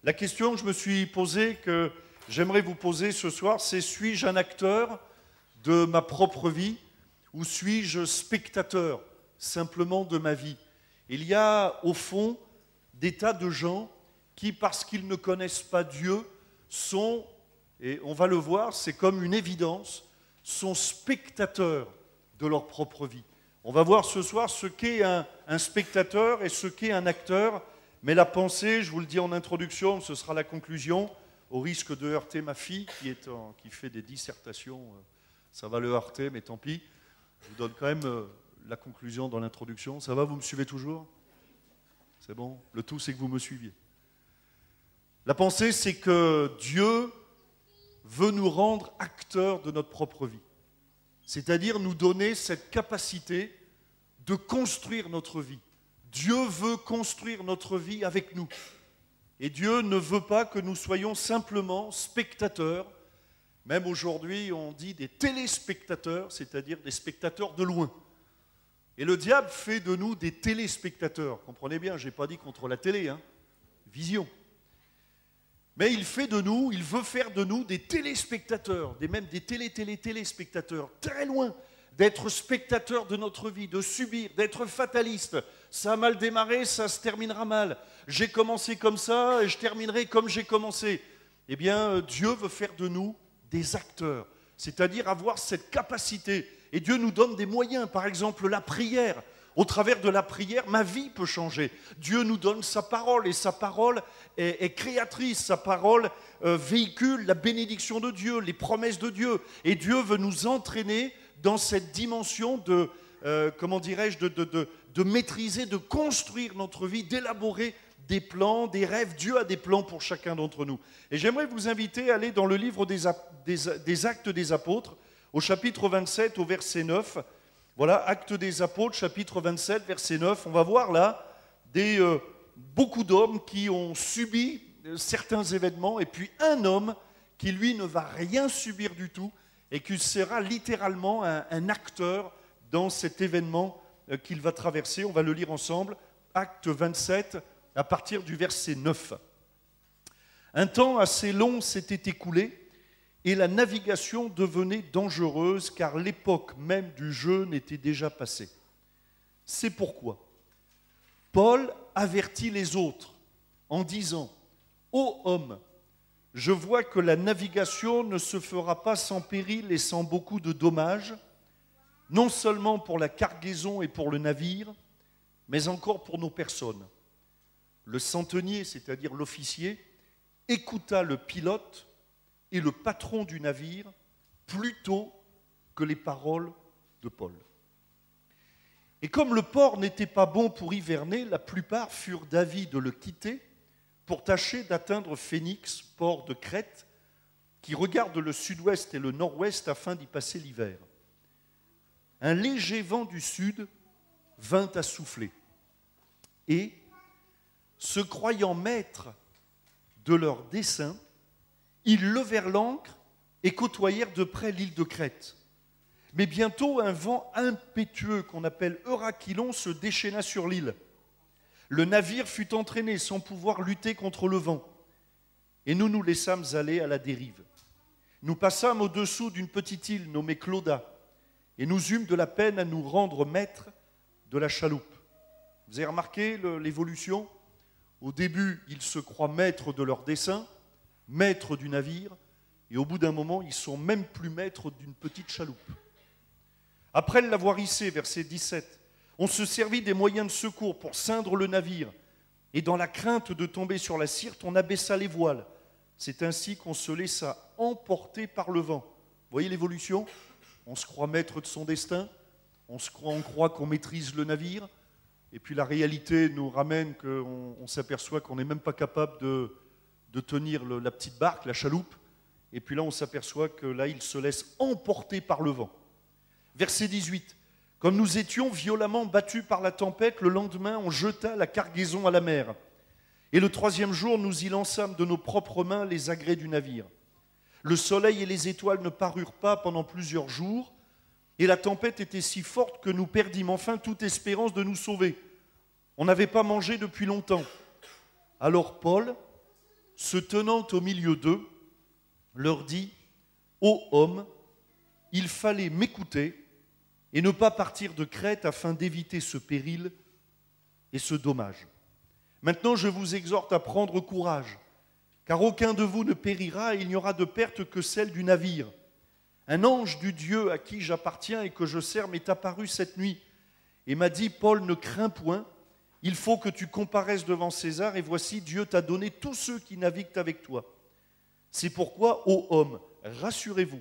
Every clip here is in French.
La question que je me suis posée, que j'aimerais vous poser ce soir, c'est suis-je un acteur de ma propre vie ou suis-je spectateur simplement de ma vie? Il y a au fond des tas de gens qui, parce qu'ils ne connaissent pas Dieu, sont, et on va le voir, c'est comme une évidence, sont spectateurs de leur propre vie. On va voir ce soir ce qu'est un spectateur et ce qu'est un acteur. Mais la pensée, je vous le dis en introduction, ce sera la conclusion, au risque de heurter ma fille qui fait des dissertations. Ça va le heurter, mais tant pis. Je vous donne quand même la conclusion dans l'introduction. Ça va, vous me suivez toujours? C'est bon? Le tout, c'est que vous me suiviez. La pensée, c'est que Dieu veut nous rendre acteurs de notre propre vie. C'est-à-dire nous donner cette capacité de construire notre vie. Dieu veut construire notre vie avec nous. Et Dieu ne veut pas que nous soyons simplement spectateurs. Même aujourd'hui, on dit des téléspectateurs, c'est-à-dire des spectateurs de loin. Et le diable fait de nous des téléspectateurs. Comprenez bien, je n'ai pas dit contre la télé, hein, vision. Mais il veut faire de nous des téléspectateurs, même des téléspectateurs, très loin, d'être spectateurs de notre vie, de subir, d'être fataliste. Ça a mal démarré, ça se terminera mal. J'ai commencé comme ça et je terminerai comme j'ai commencé. Eh bien, Dieu veut faire de nous des acteurs, c'est-à-dire avoir cette capacité. Et Dieu nous donne des moyens, par exemple la prière. Au travers de la prière, ma vie peut changer. Dieu nous donne sa parole et sa parole est créatrice. Sa parole véhicule la bénédiction de Dieu, les promesses de Dieu. Et Dieu veut nous entraîner dans cette dimension de, de maîtriser, de construire notre vie, d'élaborer des plans, des rêves. Dieu a des plans pour chacun d'entre nous. Et j'aimerais vous inviter à aller dans le livre des Actes des Apôtres, au chapitre 27, au verset 9. Voilà, Actes des Apôtres, chapitre 27, verset 9. On va voir là beaucoup d'hommes qui ont subi certains événements et puis un homme qui, lui, ne va rien subir du tout et qui sera littéralement un acteur dans cet événement qu'il va traverser. On va le lire ensemble. Actes 27, à partir du verset 9. Un temps assez long s'était écoulé et la navigation devenait dangereuse car l'époque même du jeûne était déjà passée. C'est pourquoi Paul avertit les autres en disant « Ô homme, je vois que la navigation ne se fera pas sans péril et sans beaucoup de dommages, non seulement pour la cargaison et pour le navire, mais encore pour nos personnes. » Le centenier, c'est-à-dire l'officier, écouta le pilote et le patron du navire plutôt que les paroles de Paul. Et comme le port n'était pas bon pour hiverner, la plupart furent d'avis de le quitter pour tâcher d'atteindre Phénix, port de Crète, qui regarde le sud-ouest et le nord-ouest afin d'y passer l'hiver. Un léger vent du sud vint à souffler et, se croyant maîtres de leur dessein, ils levèrent l'ancre et côtoyèrent de près l'île de Crète. Mais bientôt, un vent impétueux qu'on appelle Eurachylon se déchaîna sur l'île. Le navire fut entraîné sans pouvoir lutter contre le vent. Et nous nous laissâmes aller à la dérive. Nous passâmes au-dessous d'une petite île nommée Clauda et nous eûmes de la peine à nous rendre maîtres de la chaloupe. Vous avez remarqué l'évolution? Au début, ils se croient maîtres de leur dessein, maîtres du navire, et au bout d'un moment, ils sont même plus maîtres d'une petite chaloupe. Après l'avoir hissé, verset 17, on se servit des moyens de secours pour ceindre le navire, et dans la crainte de tomber sur la Syrte, on abaissa les voiles. C'est ainsi qu'on se laissa emporter par le vent. Vous voyez l'évolution? On se croit maître de son destin, on croit qu'on maîtrise le navire, et puis la réalité nous ramène qu'on s'aperçoit qu'on n'est même pas capable de tenir la petite barque, la chaloupe, et puis là on s'aperçoit que là il se laisse emporter par le vent. Verset 18, comme nous étions violemment battus par la tempête, le lendemain on jeta la cargaison à la mer, et le troisième jour nous y lançâmes de nos propres mains les agrès du navire. Le soleil et les étoiles ne parurent pas pendant plusieurs jours, et la tempête était si forte que nous perdîmes enfin toute espérance de nous sauver. On n'avait pas mangé depuis longtemps. Alors Paul, se tenant au milieu d'eux, leur dit, « Ô homme, il fallait m'écouter et ne pas partir de Crète afin d'éviter ce péril et ce dommage. Maintenant, je vous exhorte à prendre courage, car aucun de vous ne périra et il n'y aura de perte que celle du navire. Un ange du Dieu à qui j'appartiens et que je sers m'est apparu cette nuit et m'a dit, Paul, ne crains point, il faut que tu comparaisses devant César et voici, Dieu t'a donné tous ceux qui naviguent avec toi. C'est pourquoi, ô homme, rassurez-vous,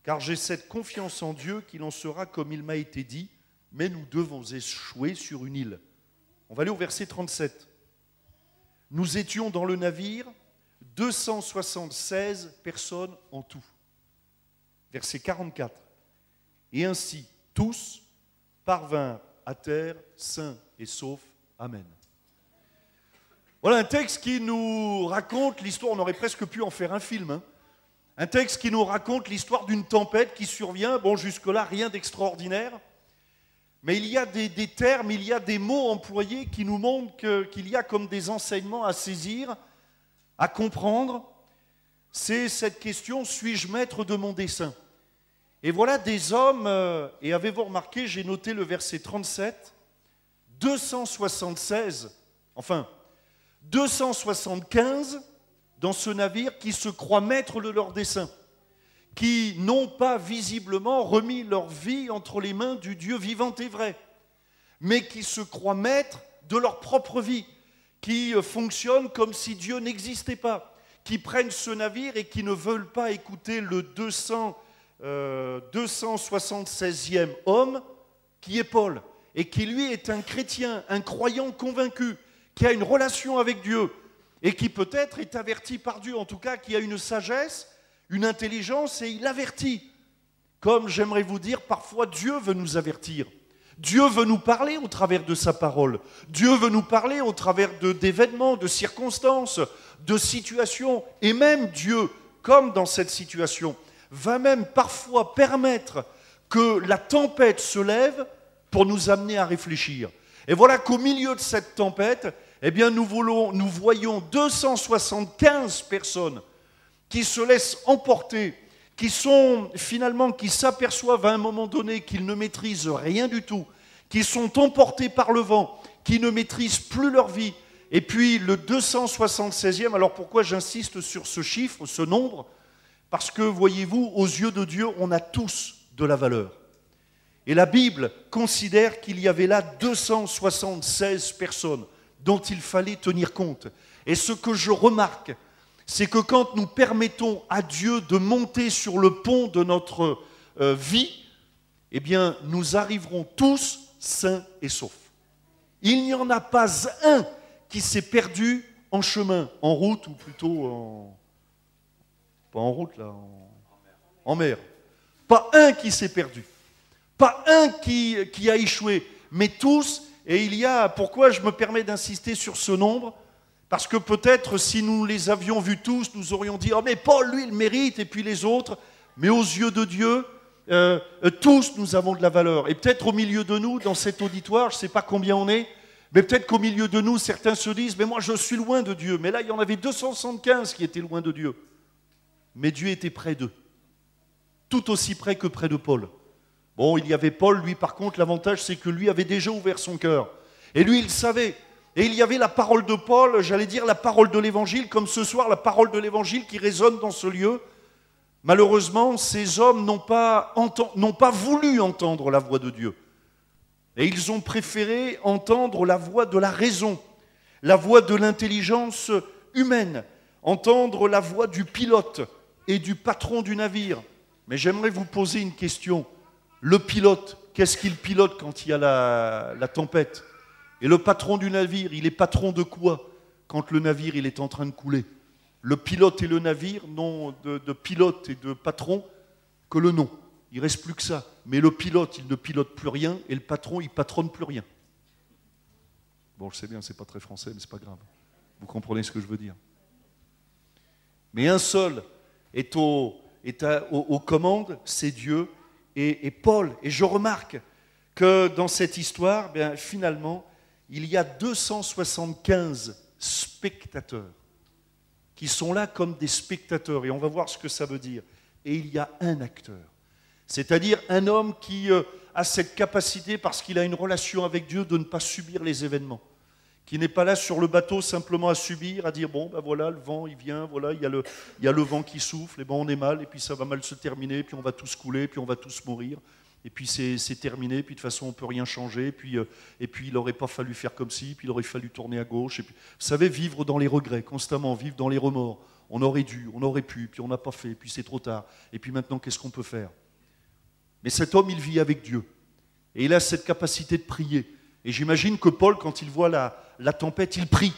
car j'ai cette confiance en Dieu qu'il en sera comme il m'a été dit, mais nous devons échouer sur une île. » On va aller au verset 37. « Nous étions dans le navire 276 personnes en tout. » Verset 44. « Et ainsi, tous parvinrent à terre, sains et saufs. Amen. » Voilà un texte qui nous raconte l'histoire, on aurait presque pu en faire un film, hein. Un texte qui nous raconte l'histoire d'une tempête qui survient. Bon, jusque-là, rien d'extraordinaire. Mais il y a des termes, il y a des mots employés qui nous montrent qu'il y a comme des enseignements à saisir, à comprendre. C'est cette question, suis-je maître de mon dessein? Et voilà des hommes, et avez-vous remarqué, j'ai noté le verset 37, 275 dans ce navire qui se croient maîtres de leur dessein, qui n'ont pas visiblement remis leur vie entre les mains du Dieu vivant et vrai, mais qui se croient maîtres de leur propre vie, qui fonctionnent comme si Dieu n'existait pas, qui prennent ce navire et qui ne veulent pas écouter le 276e homme, qui est Paul, et qui lui est un chrétien, un croyant convaincu, qui a une relation avec Dieu, et qui peut-être est averti par Dieu, en tout cas qui a une sagesse, une intelligence, et il avertit. Comme j'aimerais vous dire, parfois Dieu veut nous avertir. Dieu veut nous parler au travers de sa parole. Dieu veut nous parler au travers d'événements, de circonstances, de situations. Et même Dieu, comme dans cette situation, va même parfois permettre que la tempête se lève pour nous amener à réfléchir. Et voilà qu'au milieu de cette tempête, eh bien nous voyons 275 personnes qui se laissent emporter, qui s'aperçoivent à un moment donné qu'ils ne maîtrisent rien du tout, qui sont emportés par le vent, qui ne maîtrisent plus leur vie. Et puis le 276e, alors pourquoi j'insiste sur ce chiffre, ce nombre? Parce que, voyez-vous, aux yeux de Dieu, on a tous de la valeur. Et la Bible considère qu'il y avait là 276 personnes dont il fallait tenir compte. Et ce que je remarque, c'est que quand nous permettons à Dieu de monter sur le pont de notre vie, eh bien, nous arriverons tous sains et saufs. Il n'y en a pas un qui s'est perdu en chemin, en route, ou plutôt pas en route, là, en mer. Pas un qui s'est perdu. Pas un qui a échoué, mais tous. Et pourquoi je me permets d'insister sur ce nombre? Parce que peut-être si nous les avions vus tous, nous aurions dit « Oh mais Paul, lui, il mérite, et puis les autres ». Mais aux yeux de Dieu, tous nous avons de la valeur. Et peut-être au milieu de nous, dans cet auditoire, je ne sais pas combien on est, mais peut-être qu'au milieu de nous, certains se disent « Mais moi, je suis loin de Dieu ». Mais là, il y en avait 275 qui étaient loin de Dieu. Mais Dieu était près d'eux. Tout aussi près que près de Paul. Bon, il y avait Paul, lui, par contre, l'avantage, c'est que lui avait déjà ouvert son cœur. Et lui, il savait. Et il y avait la parole de Paul, j'allais dire la parole de l'Évangile, comme ce soir, la parole de l'Évangile qui résonne dans ce lieu. Malheureusement, ces hommes n'ont pas voulu entendre la voix de Dieu. Et ils ont préféré entendre la voix de la raison, la voix de l'intelligence humaine, entendre la voix du pilote et du patron du navire. Mais j'aimerais vous poser une question. Le pilote, qu'est-ce qu'il pilote quand il y a la tempête? Et le patron du navire, il est patron de quoi quand le navire il est en train de couler? Le pilote et le navire n'ont de pilote et de patron que le nom. Il ne reste plus que ça. Mais le pilote, il ne pilote plus rien et le patron, il ne patronne plus rien. Bon, je sais bien, c'est pas très français, mais c'est pas grave. Vous comprenez ce que je veux dire. Mais un seul est aux commandes, c'est Dieu et Paul. Et je remarque que dans cette histoire, bien, finalement, il y a 275 spectateurs qui sont là comme des spectateurs. Et on va voir ce que ça veut dire. Et il y a un acteur. C'est-à-dire un homme qui a cette capacité, parce qu'il a une relation avec Dieu, de ne pas subir les événements. Qui n'est pas là sur le bateau simplement à subir, à dire bon ben voilà, le vent il vient, voilà, il y a le vent qui souffle, et ben on est mal, et puis ça va mal se terminer, puis on va tous couler, puis on va tous mourir, et puis c'est terminé, puis de toute façon on ne peut rien changer, et puis il n'aurait pas fallu faire comme ci, puis il aurait fallu tourner à gauche, et puis, vous savez, vivre dans les regrets, constamment, vivre dans les remords, on aurait dû, on aurait pu, puis on n'a pas fait, puis c'est trop tard, et puis maintenant qu'est-ce qu'on peut faire? Mais cet homme il vit avec Dieu, et il a cette capacité de prier. Et j'imagine que Paul, quand il voit la tempête, il prie.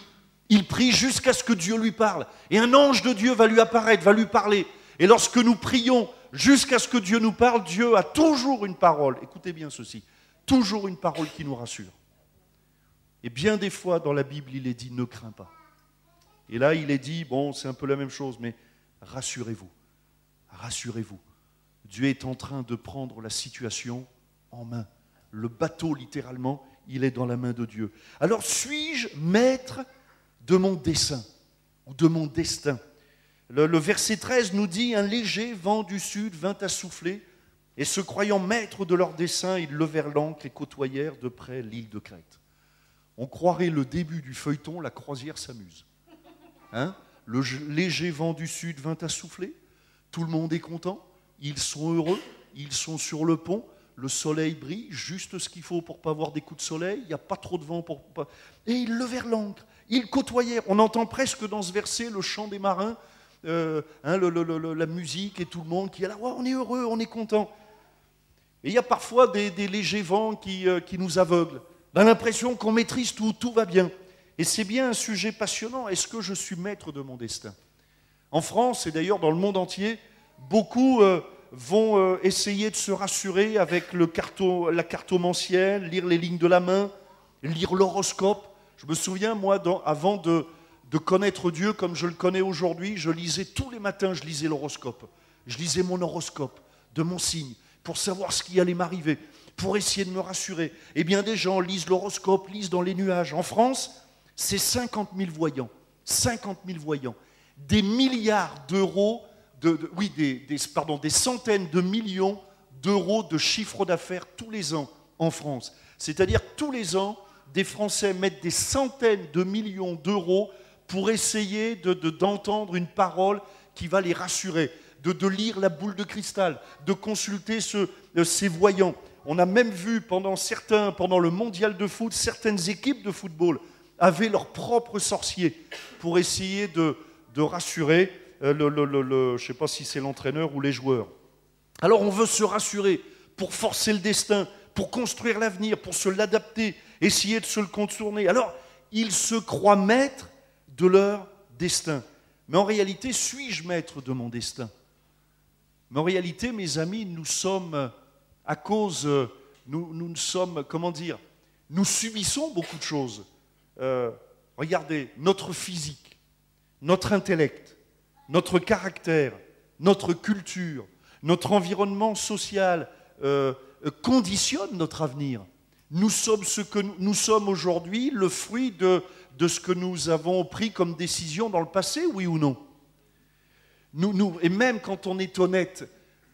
Il prie jusqu'à ce que Dieu lui parle. Et un ange de Dieu va lui apparaître, va lui parler. Et lorsque nous prions jusqu'à ce que Dieu nous parle, Dieu a toujours une parole. Écoutez bien ceci. Toujours une parole qui nous rassure. Et bien des fois, dans la Bible, il est dit « ne crains pas ». Et là, il est dit, bon, c'est un peu la même chose, mais rassurez-vous. Rassurez-vous. Dieu est en train de prendre la situation en main. Le bateau, littéralement, il est dans la main de Dieu. Alors, suis-je maître de mon dessein ou de mon destin? Le verset 13 nous dit « Un léger vent du sud vint à souffler, et se croyant maîtres de leur dessein, ils levèrent l'ancre et côtoyèrent de près l'île de Crète. » On croirait le début du feuilleton, la croisière s'amuse. Hein? Le léger vent du sud vint à souffler, tout le monde est content, ils sont heureux, ils sont sur le pont, le soleil brille, juste ce qu'il faut pour ne pas avoir des coups de soleil, il n'y a pas trop de vent pour pas... Et ils levèrent l'ancre, ils côtoyèrent. On entend presque dans ce verset le chant des marins, la musique et tout le monde qui est là, ouais, on est heureux, on est content. Et il y a parfois des légers vents qui nous aveuglent. On a l'impression qu'on maîtrise tout va bien. Et c'est bien un sujet passionnant. Est-ce que je suis maître de mon destin? En France, et d'ailleurs dans le monde entier, beaucoup vont essayer de se rassurer avec la cartomancienne, lire les lignes de la main, lire l'horoscope. Je me souviens, moi, avant de connaître Dieu comme je le connais aujourd'hui, je lisais tous les matins, je lisais l'horoscope. Je lisais mon horoscope de mon signe pour savoir ce qui allait m'arriver, pour essayer de me rassurer. Eh bien, des gens lisent l'horoscope, lisent dans les nuages. En France, c'est 50 000 voyants. 50 000 voyants. Des milliards d'euros, des centaines de millions d'euros de chiffre d'affaires tous les ans en France. C'est-à-dire tous les ans, des Français mettent des centaines de millions d'euros pour essayer d'entendre une parole qui va les rassurer, de lire la boule de cristal, de consulter ces voyants. On a même vu pendant le mondial de foot, certaines équipes de football avaient leurs propres sorciers pour essayer de rassurer je ne sais pas si c'est l'entraîneur ou les joueurs. Alors on veut se rassurer pour forcer le destin, pour construire l'avenir, pour se l'adapter, essayer de se le contourner. Alors ils se croient maîtres de leur destin. Mais en réalité, suis-je maître de mon destin? Mais en réalité, mes amis, nous sommes, nous sommes, comment dire, nous subissons beaucoup de choses. Regardez, notre physique, notre intellect, notre caractère, notre culture, notre environnement social conditionne notre avenir. Nous sommes ce que nous sommes aujourd'hui, le fruit de ce que nous avons pris comme décision dans le passé, oui ou non? Et même quand on est honnête,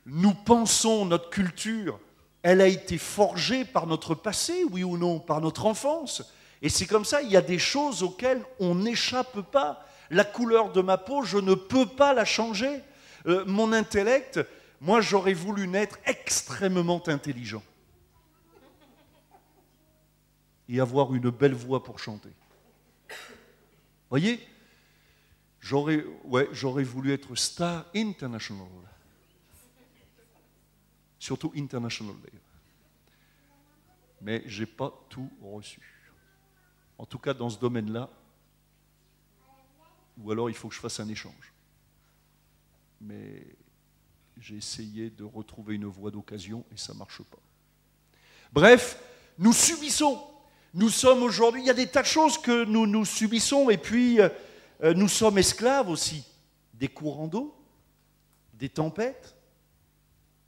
nous pensons notre culture, elle a été forgée par notre passé, oui ou non, par notre enfance. Et c'est comme ça, il y a des choses auxquelles on n'échappe pas. La couleur de ma peau, je ne peux pas la changer. Mon intellect, moi j'aurais voulu naître extrêmement intelligent. Et avoir une belle voix pour chanter. Vous voyez, j'aurais voulu être star international. Surtout international d'ailleurs. Mais je n'ai pas tout reçu. En tout cas, dans ce domaine-là, ou alors il faut que je fasse un échange. Mais j'ai essayé de retrouver une voie d'occasion et ça ne marche pas. Bref, nous subissons. Nous sommes aujourd'hui, il y a des tas de choses que nous subissons et puis nous sommes esclaves aussi. Des courants d'eau, des tempêtes.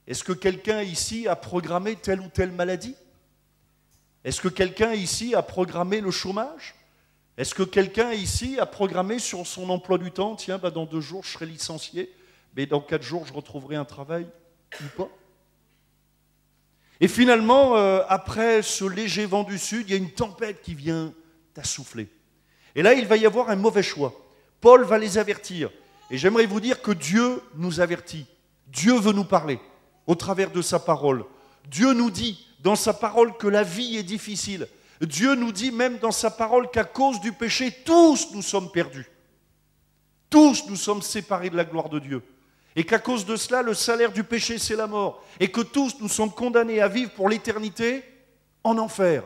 Est-ce que quelqu'un ici a programmé telle ou telle maladie? Est-ce que quelqu'un ici a programmé le chômage? Est-ce que quelqu'un ici a programmé sur son emploi du temps, tiens, dans 2 jours, je serai licencié, mais dans 4 jours, je retrouverai un travail ou pas? Et finalement, après ce léger vent du sud, il y a une tempête qui vient t'assouffler. Et là, il va y avoir un mauvais choix. Paul va les avertir. Et j'aimerais vous dire que Dieu nous avertit. Dieu veut nous parler au travers de sa parole. Dieu nous dit dans sa parole que la vie est difficile. Dieu nous dit même dans sa parole qu'à cause du péché, tous nous sommes perdus. Tous nous sommes séparés de la gloire de Dieu. Et qu'à cause de cela, le salaire du péché, c'est la mort. Et que tous nous sommes condamnés à vivre pour l'éternité en enfer.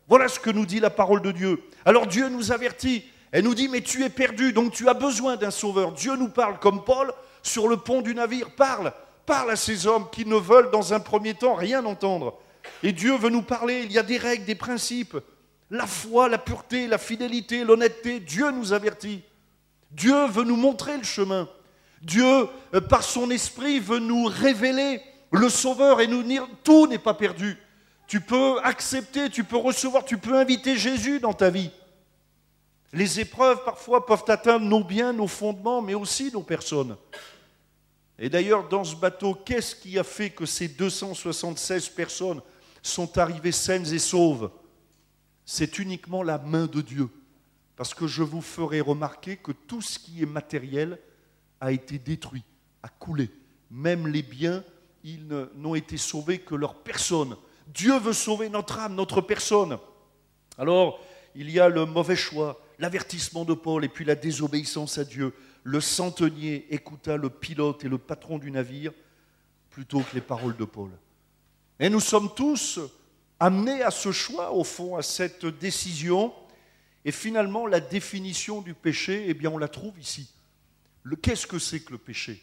Voilà ce que nous dit la parole de Dieu. Alors Dieu nous avertit. Elle nous dit, mais tu es perdu, donc tu as besoin d'un sauveur. Dieu nous parle comme Paul sur le pont du navire. Parle à ces hommes qui ne veulent dans un premier temps rien entendre. Et Dieu veut nous parler, il y a des règles, des principes. La foi, la pureté, la fidélité, l'honnêteté, Dieu nous avertit. Dieu veut nous montrer le chemin. Dieu, par son esprit, veut nous révéler le Sauveur et nous dire, tout n'est pas perdu. Tu peux accepter, tu peux recevoir, tu peux inviter Jésus dans ta vie. Les épreuves, parfois, peuvent atteindre nos biens, nos fondements, mais aussi nos personnes. Et d'ailleurs, dans ce bateau, qu'est-ce qui a fait que ces 276 personnes sont arrivées saines et sauves? C'est uniquement la main de Dieu. Parce que je vous ferai remarquer que tout ce qui est matériel a été détruit, a coulé. Même les biens, ils n'ont été sauvés que leur personne. Dieu veut sauver notre âme, notre personne. Alors, il y a le mauvais choix, l'avertissement de Paul et puis la désobéissance à Dieu. Le centenier écouta le pilote et le patron du navire plutôt que les paroles de Paul. Et nous sommes tous amenés à ce choix, au fond, à cette décision. Et finalement, la définition du péché, eh bien, on la trouve ici. Qu'est-ce que c'est que le péché?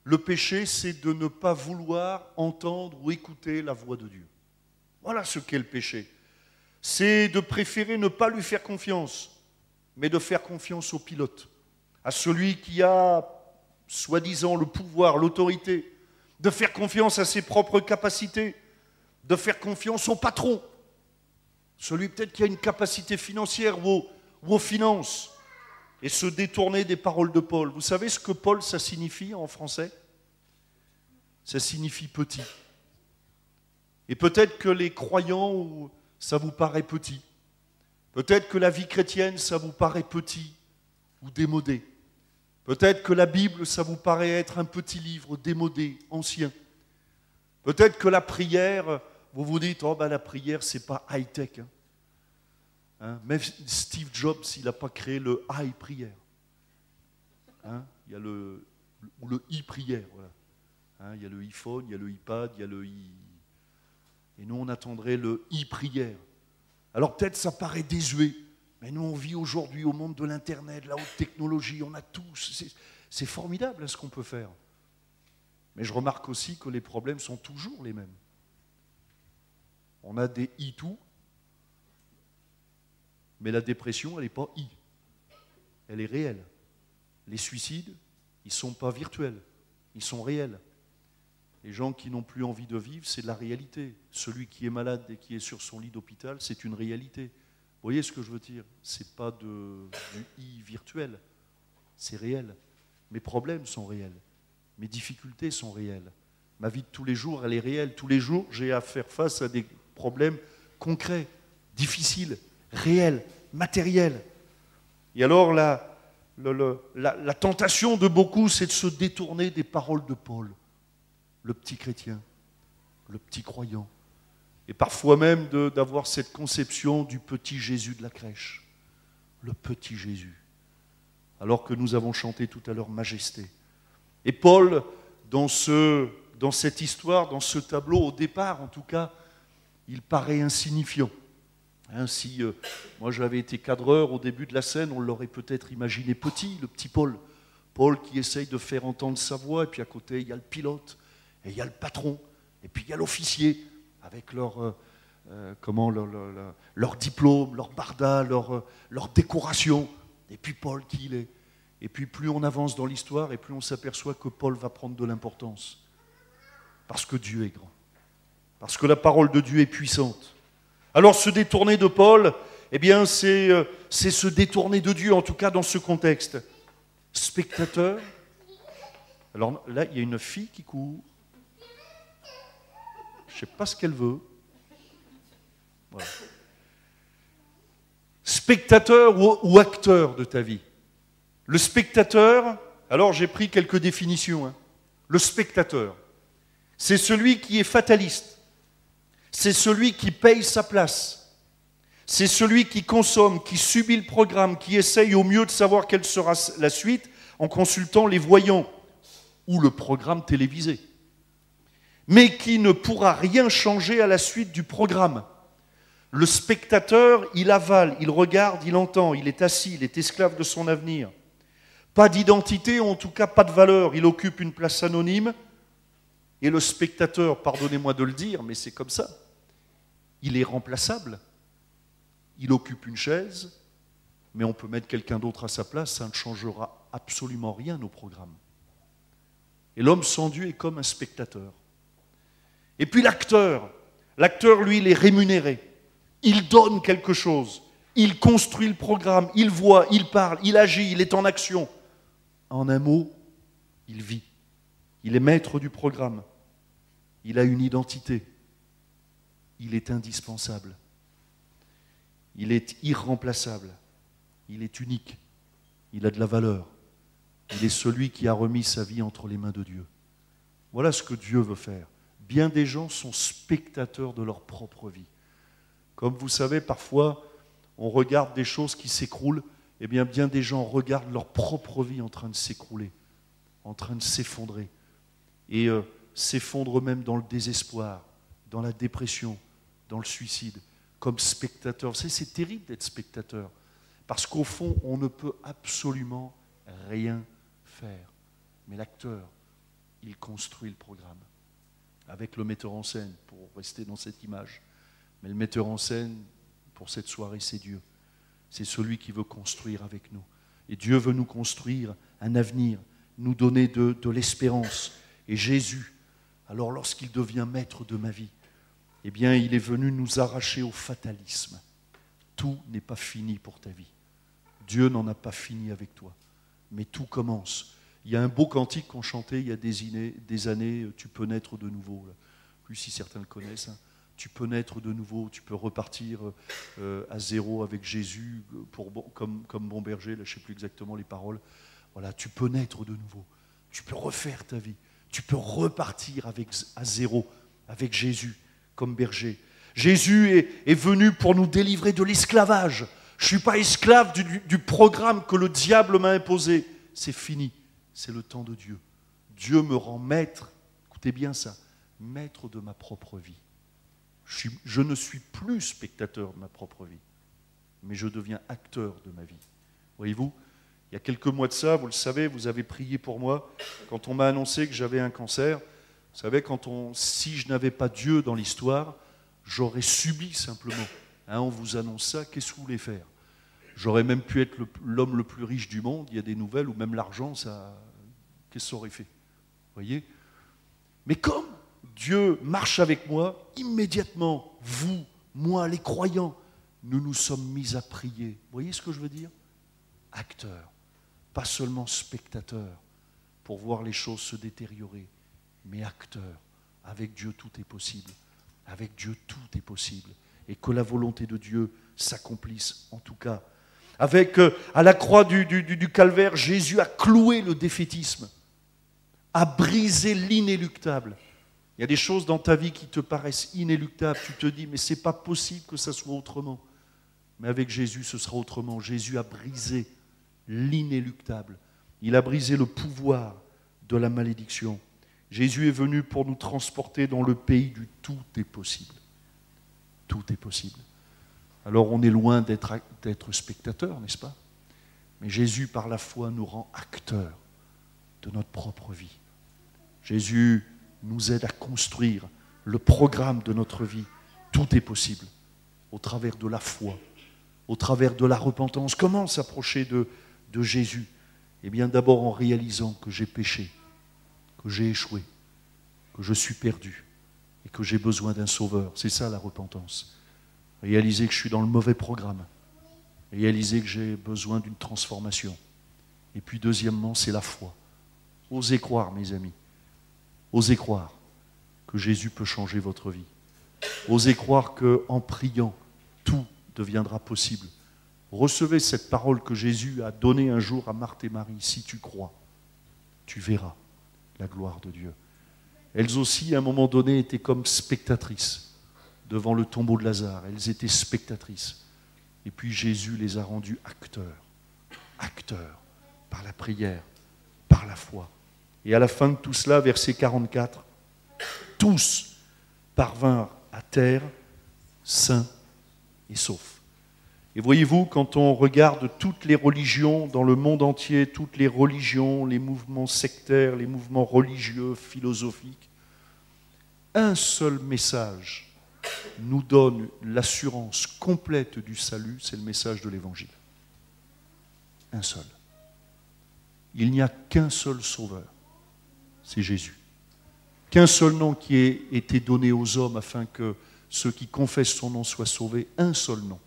Le péché, c'est de ne pas vouloir entendre ou écouter la voix de Dieu. Voilà ce qu'est le péché. C'est de préférer ne pas lui faire confiance, mais de faire confiance au pilote, à celui qui a, soi-disant, le pouvoir, l'autorité, de faire confiance à ses propres capacités, de faire confiance au patron, celui peut-être qui a une capacité financière ou aux finances, et se détourner des paroles de Paul. Vous savez ce que Paul, ça signifie en français? Ça signifie petit. Et peut-être que les croyants, ça vous paraît petit. Peut-être que la vie chrétienne, ça vous paraît petit ou démodé. Peut-être que la Bible, ça vous paraît être un petit livre démodé, ancien. Peut-être que la prière, vous vous dites, oh ben la prière, c'est pas high-tech. Même Steve Jobs, il n'a pas créé le high prière. Il y a le e-prière, voilà. Il y a le iPhone, il y a le iPad, il y a le i... Et nous, on attendrait le e-prière. Alors peut-être ça paraît désuet, mais nous, on vit aujourd'hui au monde de l'Internet, la haute technologie, on a tout. C'est formidable ce qu'on peut faire. Mais je remarque aussi que les problèmes sont toujours les mêmes. On a des e-tout, mais la dépression, elle n'est pas i. Elle est réelle. Les suicides, ils ne sont pas virtuels, ils sont réels. Les gens qui n'ont plus envie de vivre, c'est de la réalité. Celui qui est malade et qui est sur son lit d'hôpital, c'est une réalité. Vous voyez ce que je veux dire? Ce n'est pas du i virtuel, c'est réel. Mes problèmes sont réels, mes difficultés sont réelles. Ma vie de tous les jours, elle est réelle. Tous les jours, j'ai à faire face à des problèmes concrets, difficiles, réels, matériels. Et alors, la tentation de beaucoup, c'est de se détourner des paroles de Paul. Le petit chrétien, le petit croyant, et parfois même d'avoir cette conception du petit Jésus de la crèche, le petit Jésus, alors que nous avons chanté tout à l'heure Majesté. Et Paul, dans cette histoire, dans ce tableau, au départ en tout cas, il paraît insignifiant. Si moi j'avais été cadreur au début de la scène, on l'aurait peut-être imaginé petit, le petit Paul. Paul qui essaye de faire entendre sa voix, et puis à côté il y a le pilote, et il y a le patron, et puis il y a l'officier, avec leur diplôme, leur barda, leur décoration. Et puis Paul qui il est. Et puis plus on avance dans l'histoire, et plus on s'aperçoit que Paul va prendre de l'importance. Parce que Dieu est grand. Parce que la parole de Dieu est puissante. Alors se détourner de Paul, eh bien, c'est se détourner de Dieu, en tout cas dans ce contexte. Spectateur. Alors là, il y a une fille qui court. Je ne sais pas ce qu'elle veut. Voilà. Spectateur ou acteur de ta vie. Le spectateur, alors j'ai pris quelques définitions. Hein. Le spectateur, c'est celui qui est fataliste. C'est celui qui paye sa place. C'est celui qui consomme, qui subit le programme, qui essaye au mieux de savoir quelle sera la suite en consultant les voyants ou le programme télévisé. Mais qui ne pourra rien changer à la suite du programme. Le spectateur, il avale, il regarde, il entend, il est assis, il est esclave de son avenir. Pas d'identité, ou en tout cas pas de valeur, il occupe une place anonyme. Et le spectateur, pardonnez-moi de le dire, mais c'est comme ça, il est remplaçable. Il occupe une chaise, mais on peut mettre quelqu'un d'autre à sa place, ça ne changera absolument rien au programme. Et l'homme sans Dieu est comme un spectateur. Et puis l'acteur, lui, il est rémunéré. Il donne quelque chose, il construit le programme, il voit, il parle, il agit, il est en action. En un mot, il vit. Il est maître du programme. Il a une identité. Il est indispensable. Il est irremplaçable. Il est unique. Il a de la valeur. Il est celui qui a remis sa vie entre les mains de Dieu. Voilà ce que Dieu veut faire. Bien des gens sont spectateurs de leur propre vie. Comme vous savez, parfois, on regarde des choses qui s'écroulent. Eh bien des gens regardent leur propre vie en train de s'écrouler, en train de s'effondrer. Et s'effondrent même dans le désespoir, dans la dépression, dans le suicide, comme spectateurs. Vous savez, c'est terrible d'être spectateur. Parce qu'au fond, on ne peut absolument rien faire. Mais l'acteur, il construit le programme. Avec le metteur en scène, pour rester dans cette image. Mais le metteur en scène, pour cette soirée, c'est Dieu. C'est celui qui veut construire avec nous. Et Dieu veut nous construire un avenir, nous donner de l'espérance. Et Jésus, alors lorsqu'il devient maître de ma vie, eh bien, il est venu nous arracher au fatalisme. Tout n'est pas fini pour ta vie. Dieu n'en a pas fini avec toi. Mais tout commence. Il y a un beau cantique qu'on chantait il y a des années, tu peux naître de nouveau. Plus si certains le connaissent. Hein. Tu peux naître de nouveau, tu peux repartir à zéro avec Jésus, comme bon berger, là, je ne sais plus exactement les paroles. Voilà, tu peux naître de nouveau. Tu peux refaire ta vie. Tu peux repartir à zéro avec Jésus comme berger. Jésus est venu pour nous délivrer de l'esclavage. Je ne suis pas esclave du programme que le diable m'a imposé. C'est fini. C'est le temps de Dieu. Dieu me rend maître, écoutez bien ça, maître de ma propre vie. Je ne suis plus spectateur de ma propre vie, mais je deviens acteur de ma vie. Voyez-vous, il y a quelques mois de ça, vous le savez, vous avez prié pour moi, quand on m'a annoncé que j'avais un cancer. Vous savez, si je n'avais pas Dieu dans l'histoire, j'aurais subi simplement. Hein, on vous annonce ça, qu'est-ce que vous voulez faire? J'aurais même pu être l'homme le plus riche du monde, il y a des nouvelles où même l'argent, qu'est-ce que ça aurait fait? Vous voyez? Mais comme Dieu marche avec moi, immédiatement, vous, moi, les croyants, nous nous sommes mis à prier. Vous voyez ce que je veux dire? Acteurs, pas seulement spectateurs, pour voir les choses se détériorer, mais acteurs. Avec Dieu, tout est possible. Avec Dieu, tout est possible. Et que la volonté de Dieu s'accomplisse, en tout cas. À la croix du calvaire, Jésus a cloué le défaitisme, a brisé l'inéluctable. Il y a des choses dans ta vie qui te paraissent inéluctables. Tu te dis, mais ce n'est pas possible que ça soit autrement. Mais avec Jésus, ce sera autrement. Jésus a brisé l'inéluctable. Il a brisé le pouvoir de la malédiction. Jésus est venu pour nous transporter dans le pays du tout est possible. Tout est possible. Alors on est loin d'être spectateur, n'est-ce pas? Mais Jésus, par la foi, nous rend acteurs de notre propre vie. Jésus nous aide à construire le programme de notre vie. Tout est possible au travers de la foi, au travers de la repentance. Comment s'approcher de Jésus? Eh bien d'abord en réalisant que j'ai péché, que j'ai échoué, que je suis perdu et que j'ai besoin d'un sauveur. C'est ça la repentance. Réaliser que je suis dans le mauvais programme réaliser que j'ai besoin d'une transformation. Et puis deuxièmement, c'est la foi. Osez croire, mes amis. Osez croire que Jésus peut changer votre vie. Osez croire qu'en priant, tout deviendra possible. Recevez cette parole que Jésus a donnée un jour à Marthe et Marie. Si tu crois, tu verras la gloire de Dieu. Elles aussi, à un moment donné, étaient comme spectatrices devant le tombeau de Lazare. Elles étaient spectatrices. Et puis Jésus les a rendues acteurs. Acteurs, par la prière, par la foi. Et à la fin de tout cela, verset 44, tous parvinrent à terre, sains et saufs. Et voyez-vous, quand on regarde toutes les religions dans le monde entier, toutes les religions, les mouvements sectaires, les mouvements religieux, philosophiques, un seul message nous donne l'assurance complète du salut, c'est le message de l'Évangile. Un seul. Il n'y a qu'un seul sauveur, c'est Jésus. Qu'un seul nom qui ait été donné aux hommes afin que ceux qui confessent son nom soient sauvés, un seul nom,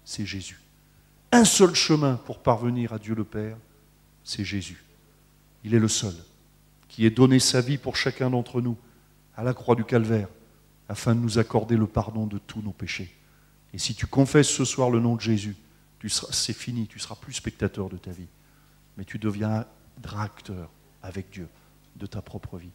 c'est Jésus. Un seul chemin pour parvenir à Dieu le Père, c'est Jésus. Il est le seul qui ait donné sa vie pour chacun d'entre nous à la croix du Calvaire afin de nous accorder le pardon de tous nos péchés. Et si tu confesses ce soir le nom de Jésus, c'est fini, tu ne seras plus spectateur de ta vie, mais tu deviendras acteur avec Dieu de ta propre vie.